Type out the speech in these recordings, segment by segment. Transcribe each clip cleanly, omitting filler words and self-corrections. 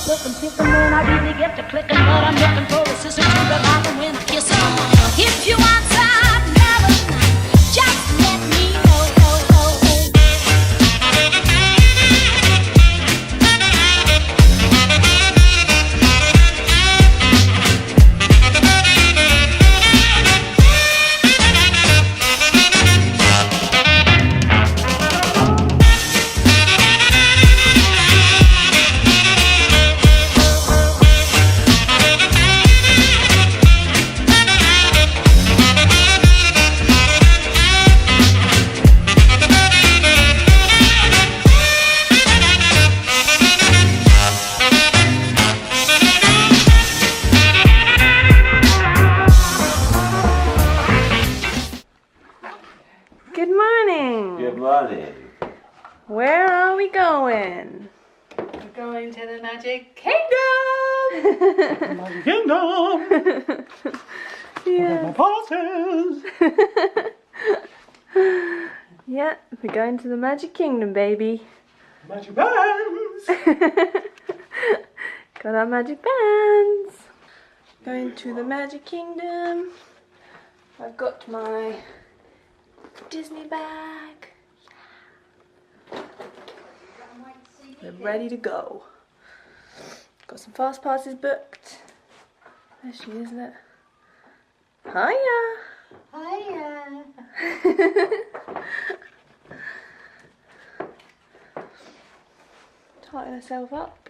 looking, picking when I really get to clicking, but I'm looking for a sister to revive and when I kiss her. If you want some love, just let me know. Good morning. Good morning. Where are we going? We're going to the Magic Kingdom! Magic Kingdom! Yeah. My passes! Yeah, we're going to the Magic Kingdom, baby. Magic bands! Got our magic bands. Going to the Magic Kingdom. I've got my Disney bag. We're ready to go. Got some fast passes booked. There she is, look. Hiya! Hiya! Tighten herself up.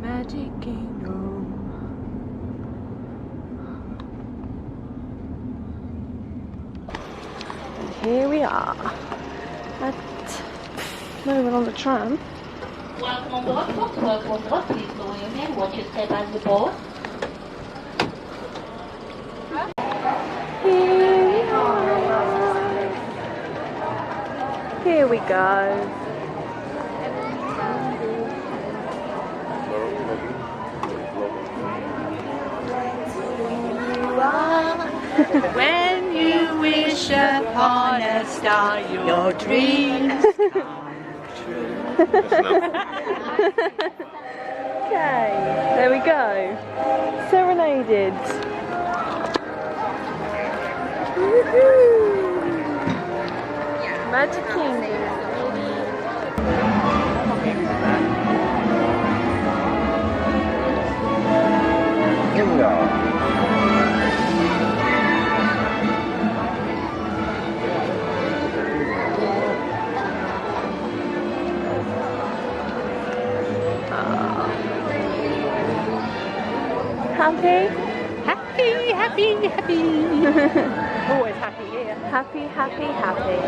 Magic Kingdom. And here we are at moving on the tram. Welcome on board, folks. Welcome on board. Please go in your hand. Watch your step as the board. Here we go. When you wish upon a star, your dreams come true. Okay, there we go. Serenaded. Woohoo! Magic Kingdom. Here we are. Happy? Happy, happy, happy. Always happy here. Happy, happy, happy.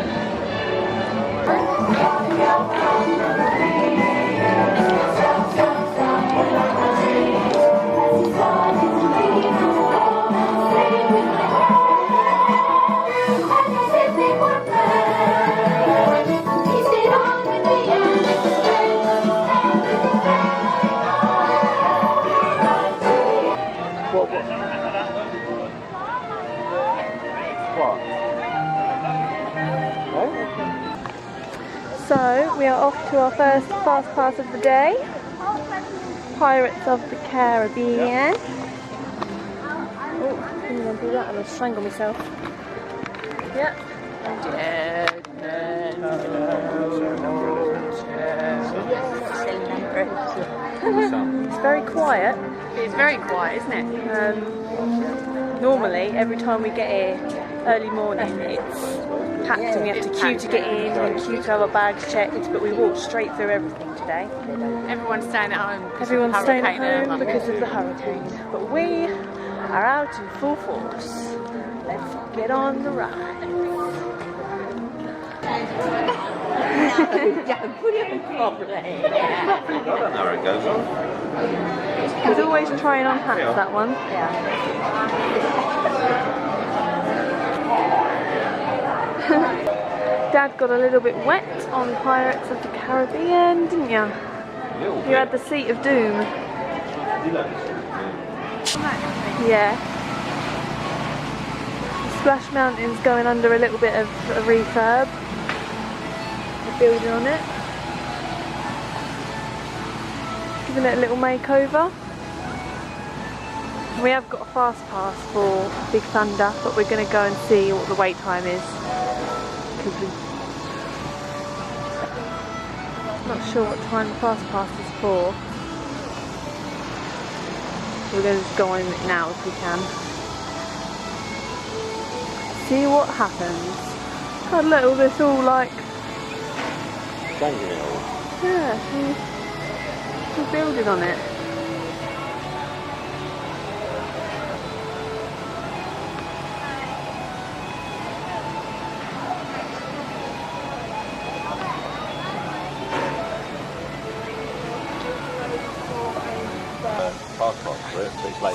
So we are off to our first fast pass of the day. Pirates of the Caribbean. Oh, I didn't want to do that, I'm going to strangle myself. Yep. Dead men. It's very quiet. It's very quiet, isn't it? Normally, every time we get here early morning, it's packed and we have to queue to get in and queue to have our bags checked, but we walked straight through everything today. Everyone's staying at home. Everyone's staying at Hurricane home Irma. because of the hurricane. But we are out in full force. Let's get on the ride. I don't know where it goes on. He's always trying on hats, that one. Dad got a little bit wet on Pirates of the Caribbean, didn't you? You had the seat of doom. Yeah. Splash Mountain's going under a little bit of a refurb. They're building on it. Giving it a little makeover. We have got a fast pass for Big Thunder, but we're going to go and see what the wait time is. Not sure what time the fast pass is for. We're going to just go on it now if we can. See what happens. God, look, all this all like... Changing it all. Yeah, we're building on it.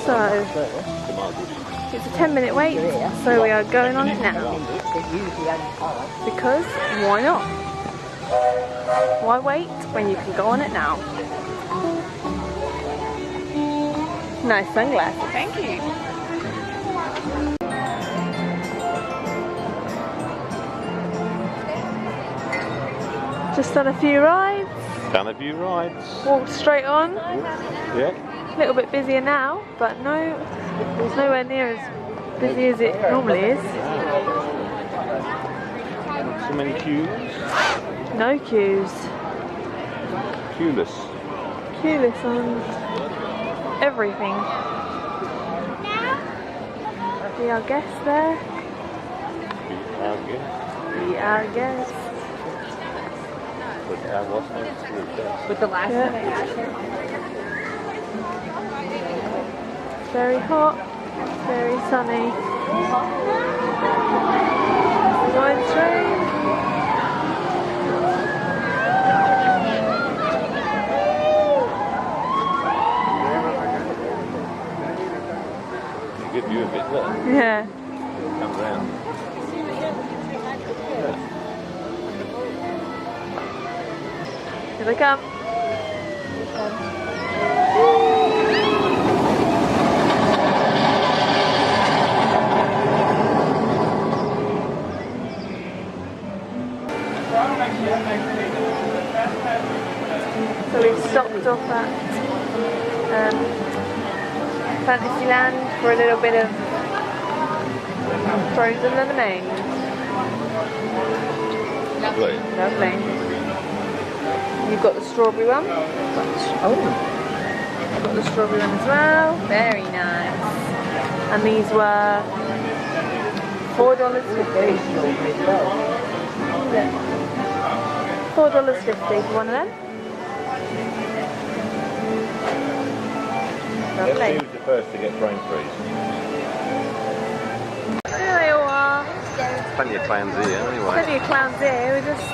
So, it's a 10-minute wait, so we are going on it now. Because, why not? Why wait when you can go on it now? Nice sunglasses. Thank you. Just done a few rides. Done a few rides. Walked straight on. Yeah. A little bit busier now, but no, it's nowhere near as busy as it normally is. So many queues. No queues. Queueless. Queueless on everything. Be our guest there. Be our guest. With the last Yeah. Very hot, very sunny. Wine train. Good view of it, look. Yeah. It comes round. Here they come. So we've stopped off at Fantasyland for a little bit of frozen lemonade. Lovely. Lovely. You've got the strawberry one. Oh. I've got the strawberry one as well. Very nice. And these were $4.50. $4.50 for one of them. Let's Lovely. see who's the first to get brain freeze. There they all are. Plenty of clowns here anyway. Plenty of clowns here. We're just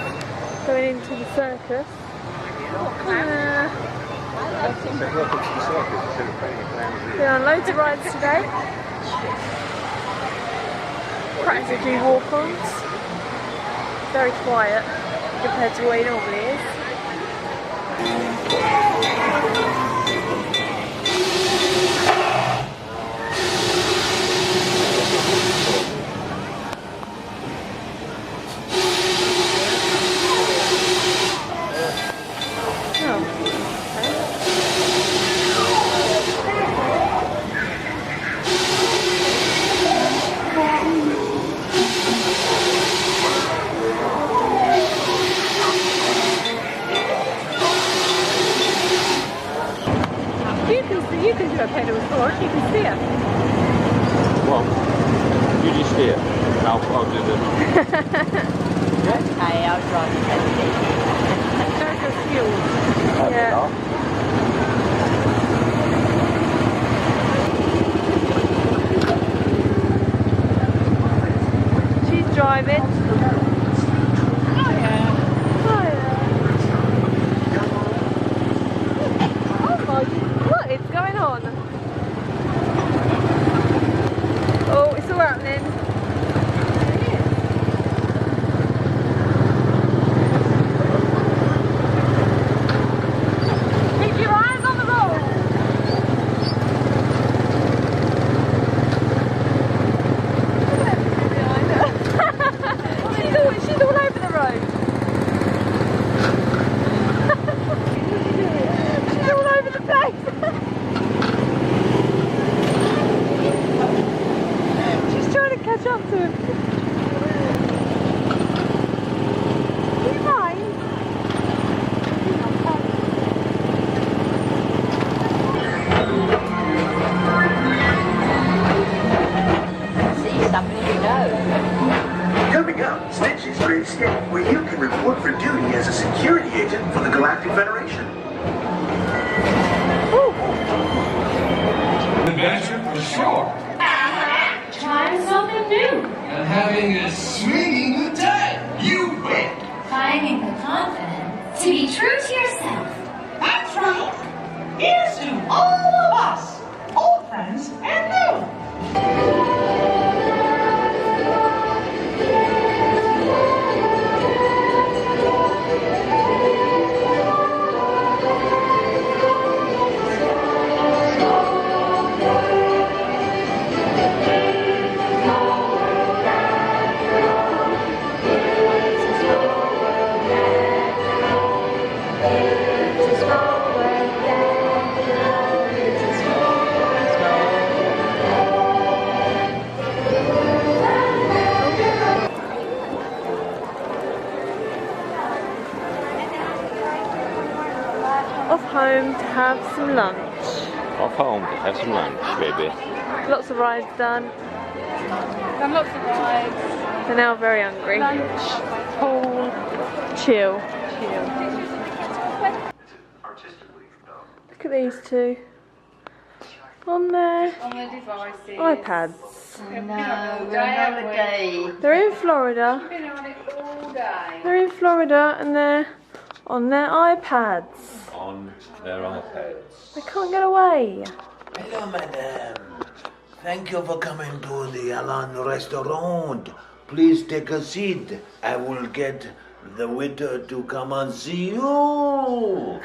going into the circus. Been on loads of rides today. Practically walk-ons. Very quiet compared to what it normally is. You can do a pedal sport, you can steer. Well, you just steer. I'll do the... Okay, I'll drive you. There's the fuel. Yeah. She's driving. Oh yeah. Oh yeah. Oh my, what is going on? Oh, it's all happening. Keep your eyes on the road. catch up to him. Are you fine? See something you know. Coming up, Stitch's Great Escape, where you can report for duty as a security agent for the Galactic Federation. Adventure for sure. Trying something new. And having a swinging good time. You win. Finding the confidence to be true to yourself. That's right. Here's to all of us, old friends and new. Off home to have some lunch. Off home to have some lunch, baby. Lots of rides done. Done lots of rides. They're now very hungry. Lunch, pool, Chill. chill. Look at these two. On their On the devices. iPads. No, we're on holiday. They're in Florida. Been on it all day. They're in Florida and they're on their iPads. On their iPads. They can't get away. Hello, madame. Thank you for coming to the Alan restaurant. Please take a seat. I will get the waiter to come and see you.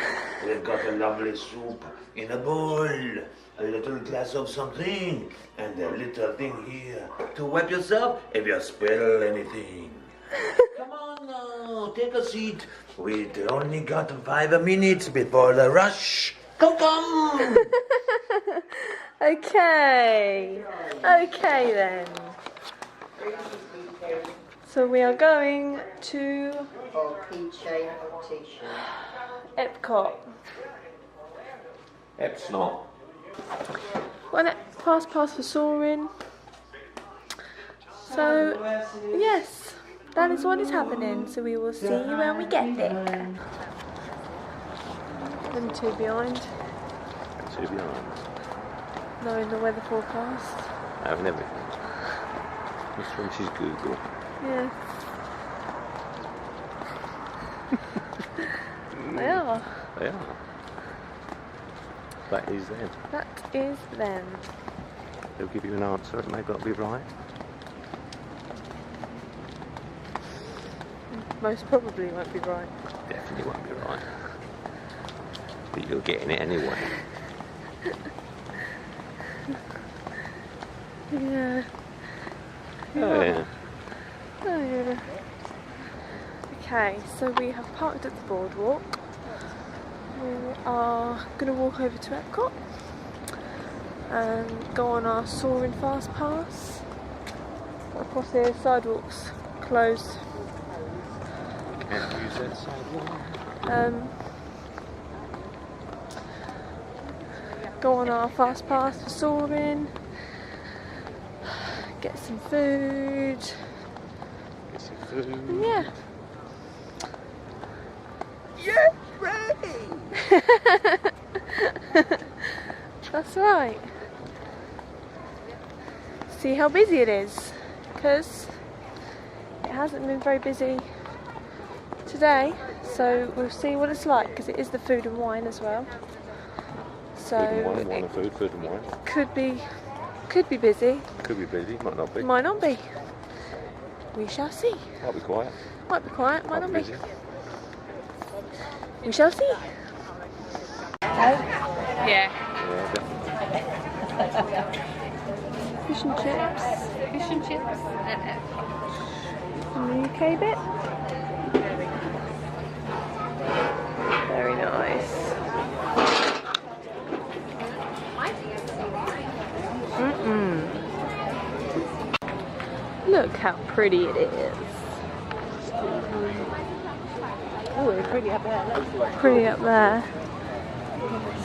We've got a lovely soup in a bowl, a little glass of something, and a little thing here to wipe yourself if you spill anything. Come on now, take a seat. We only got 5 minutes before the rush. Come. Okay. Okay then. So we are going to Or keychain or t-shirt. Epcot. It's not. Got an fast pass for soaring. So yes, that is what is happening. So we will see you when we get there. Them two behind, Two behind. knowing the weather forecast. Having everything. This one, she's Google. Yeah. They are. They are. That is them. That is them. They'll give you an answer. It may not be right. Most probably won't be right. Definitely won't be right. But you're getting it anyway. Yeah. Oh yeah. Oh yeah. Okay, so we have parked at the boardwalk. We are going to walk over to Epcot and go on our soaring fast pass. Across here, sidewalks closed. Can't use that sidewalk. Go on our fast pass for soaring. Get some food. Get some food. And yeah. Yes, ready. That's right. See how busy it is, because it hasn't been very busy today, so we'll see what it's like, because it is the food and wine as well. So Food and wine and food, food and wine. could be busy, Could be busy, might not be. might not be. We shall see. Might be quiet. Might be quiet, might not be. busy. We shall see. Yeah. Yeah, definitely. Fish and chips. Fish and chips and And the UK bit. Very nice. Look how pretty it is. Oh, it's pretty up there. Pretty up there.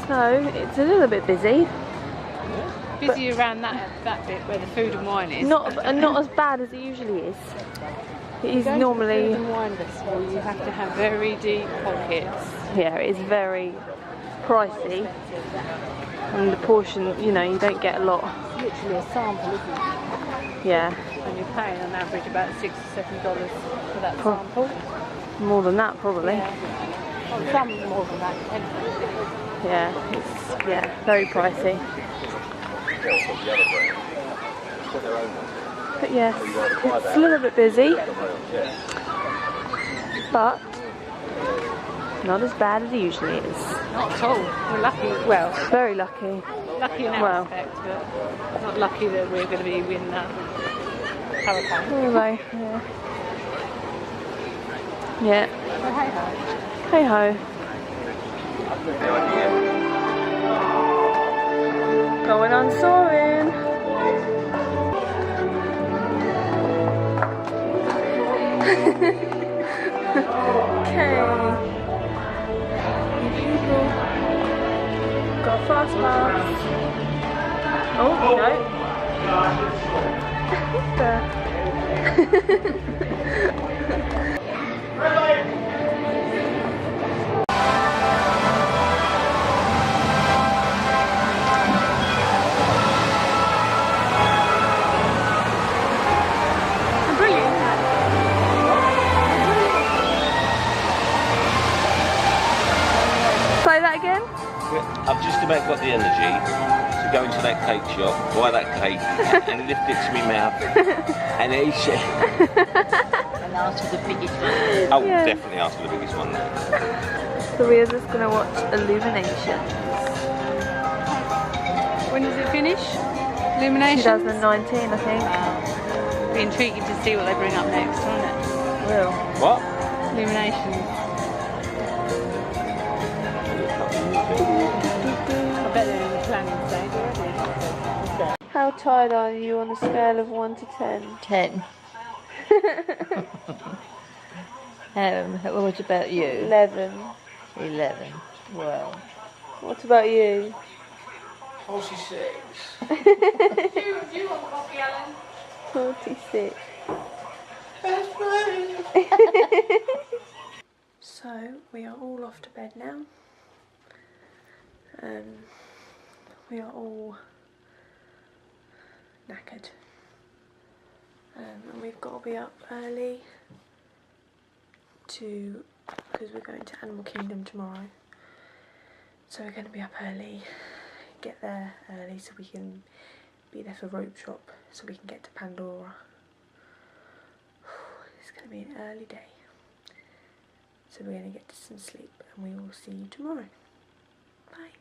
So it's a little bit busy. Busy around that bit where the food and wine is. Not as bad as it usually is. It is Going to normally. the food and wine festival, you have to have very deep pockets. Yeah, it's very pricey. And the portion, you know, you don't get a lot. It's literally a sample, isn't it? Yeah. And you're paying on average about $6 or $7 for that sample. More than that, probably. Yeah. Oh, some more than that, depending. Yeah, it's very pricey. But yes, it's a little bit busy, but not as bad as it usually is. Not at all. We're lucky. Well, Very lucky. lucky in our respect, but not lucky that we're going to be in Hurricane. Anyway, yeah. But hey ho. Hey ho. Going on soaring. Okay. People got a fast pass. Oh no. Play that again? I've just about got the energy to go into that cake shop, buy that cake, and lift it to my mouth, and eat it. And ask for the biggest one. Oh, Yeah. definitely ask for the biggest one. So we're just going to watch Illumination. When does it finish? Illumination? 2019, I think. Be intriguing to see what they bring up next, won't it? Will. What? Illumination. I bet they're in the planning stage already. How tired are you on a scale of 1 to 10? 10. What about you? 11. 11. Well. What about you? 46. Do you want coffee, Alan? 46. That's right. So we are all off to bed now. We are all knackered. And we've got to be up early because we're going to Animal Kingdom tomorrow. So we're going to be up early, get there early so we can be there for Rope Shop, so we can get to Pandora. It's going to be an early day. So we're going to get to some sleep and we will see you tomorrow. Bye.